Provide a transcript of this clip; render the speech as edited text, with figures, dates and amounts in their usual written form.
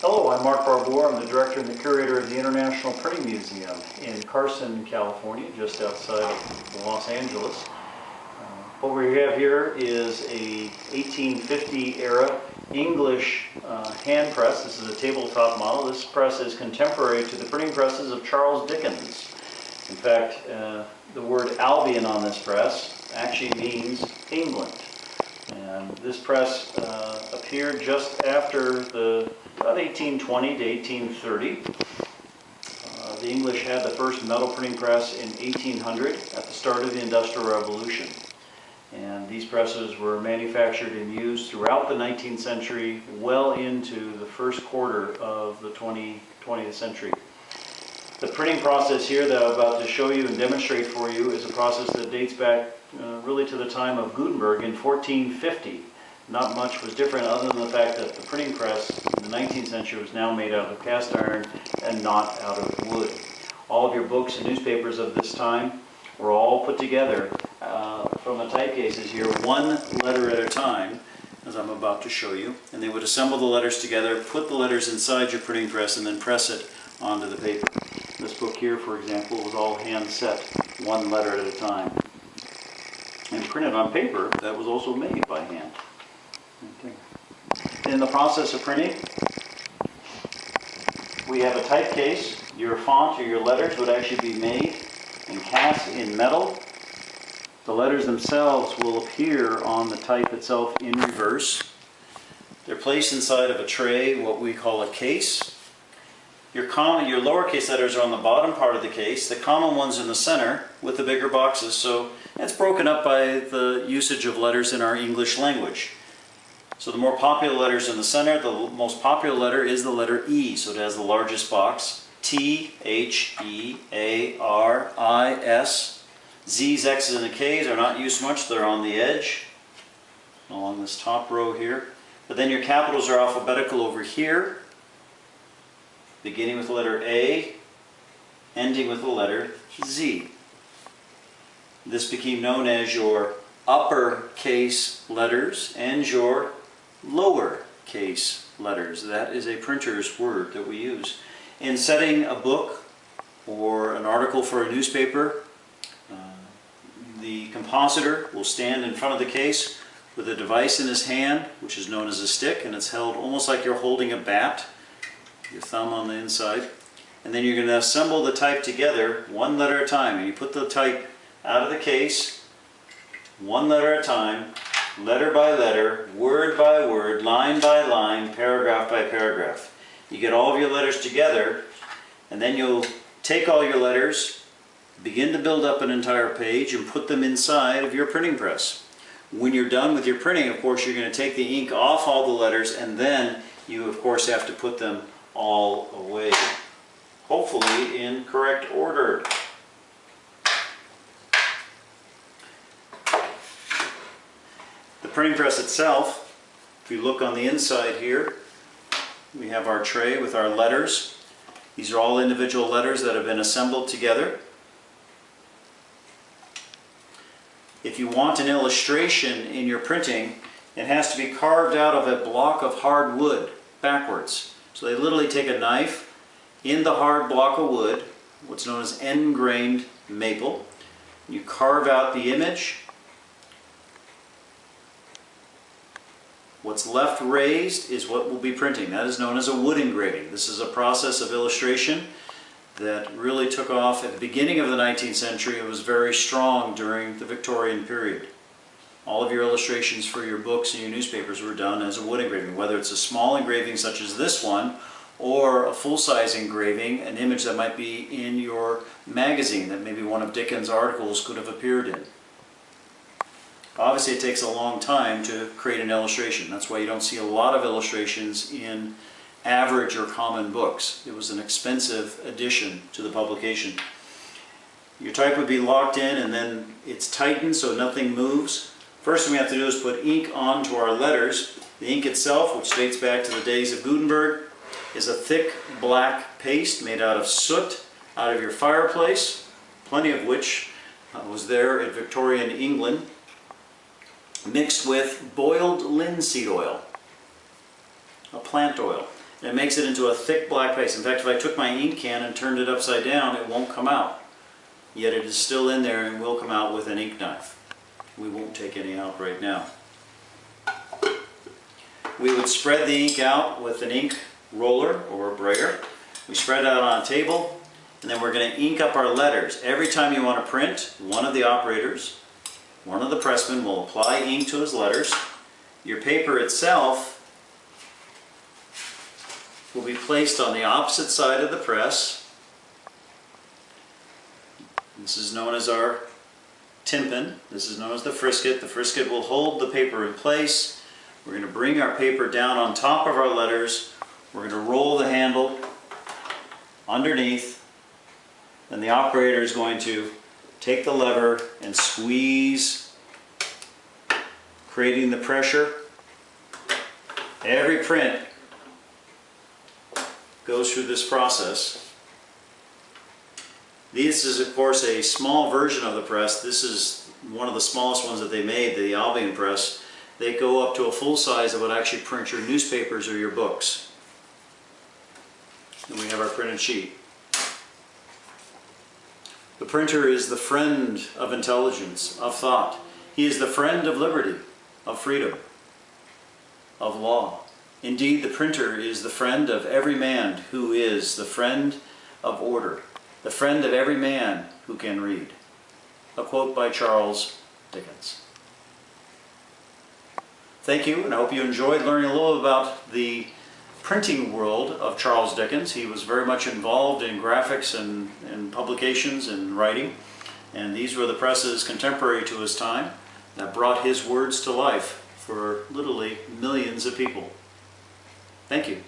Hello, I'm Mark Barbour. I'm the director and the curator of the International Printing Museum in Carson, California, just outside of Los Angeles. What we have here is a 1850 era English hand press. This is a tabletop model. This press is contemporary to the printing presses of Charles Dickens. In fact, the word Albion on this press actually means England. And this press appeared just after about 1820 to 1830. The English had the first metal printing press in 1800 at the start of the Industrial Revolution. And these presses were manufactured and used throughout the 19th century, well into the first quarter of the 20th century. The printing process here that I'm about to show you and demonstrate for you is a process that dates back really to the time of Gutenberg in 1450. Not much was different other than the fact that the printing press in the 19th century was now made out of cast iron and not out of wood. All of your books and newspapers of this time were all put together from the typecases here, one letter at a time, as I'm about to show you. And they would assemble the letters together, put the letters inside your printing press, and then press it onto the paper. This book here, for example, was all hand set, one letter at a time. And printed on paper that was also made by hand. Okay. In the process of printing, we have a typecase. Your font or your letters would actually be made and cast in metal. The letters themselves will appear on the type itself in reverse. They're placed inside of a tray, what we call a case. Your lowercase letters are on the bottom part of the case, the common ones in the center with the bigger boxes, so it's broken up by the usage of letters in our English language. So the more popular letters in the center, the most popular letter is the letter E, so it has the largest box. T, H, E, A, R, I, S. Z's, X's, and K's are not used much, they're on the edge, along this top row here. But then your capitals are alphabetical over here, beginning with the letter A, ending with the letter Z. This became known as your uppercase letters and your lowercase letters. That is a printer's word that we use. In setting a book or an article for a newspaper, the compositor will stand in front of the case with a device in his hand, which is known as a stick, and it's held almost like you're holding a bat, your thumb on the inside. And then you're going to assemble the type together one letter at a time. And you put the type out of the case, one letter at a time, letter by letter, word by word, line by line, paragraph by paragraph. You get all of your letters together, and then you'll take all your letters, begin to build up an entire page, and put them inside of your printing press. When you're done with your printing, of course, you're going to take the ink off all the letters, and then you, of course, have to put them all away. Hopefully in correct order. The printing press itself, if you look on the inside here, we have our tray with our letters. These are all individual letters that have been assembled together. If you want an illustration in your printing, it has to be carved out of a block of hard wood backwards. So they literally take a knife in the hard block of wood, what's known as end-grained maple. You carve out the image. What's left raised is what we'll be printing. That is known as a wood engraving. This is a process of illustration that really took off at the beginning of the 19th century. It was very strong during the Victorian period. All of your illustrations for your books and your newspapers were done as a wood engraving, whether it's a small engraving such as this one, or a full-size engraving, an image that might be in your magazine that maybe one of Dickens' articles could have appeared in. Obviously it takes a long time to create an illustration. That's why you don't see a lot of illustrations in average or common books. It was an expensive addition to the publication. Your type would be locked in, and then it's tightened so nothing moves. First thing we have to do is put ink onto our letters. The ink itself, which dates back to the days of Gutenberg, is a thick black paste made out of soot out of your fireplace, plenty of which was there in Victorian England, mixed with boiled linseed oil, a plant oil. and it makes it into a thick black paste. In fact, if I took my ink can and turned it upside down, it won't come out. Yet it is still in there and will come out with an ink knife. We won't take any out right now. We would spread the ink out with an ink roller or a brayer. We spread it out on a table, and then we're going to ink up our letters. Every time you want to print, one of the operators, one of the pressmen will apply ink to his letters. Your paper itself will be placed on the opposite side of the press. This is known as our tympan. This is known as the frisket. The frisket will hold the paper in place. We're going to bring our paper down on top of our letters. We're going to roll the handle underneath. Then the operator is going to take the lever and squeeze, creating the pressure. Every print goes through this process. This is, of course, a small version of the press. This is one of the smallest ones that they made, the Albion press. They go up to a full size that would actually print your newspapers or your books. And we have our printed sheet. The printer is the friend of intelligence, of thought. He is the friend of liberty, of freedom, of law. Indeed, the printer is the friend of every man who is the friend of order, the friend of every man who can read. A quote by Charles Dickens. Thank you, and I hope you enjoyed learning a little about the printing world of Charles Dickens. He was very much involved in graphics and publications and writing, and these were the presses contemporary to his time that brought his words to life for literally millions of people. Thank you.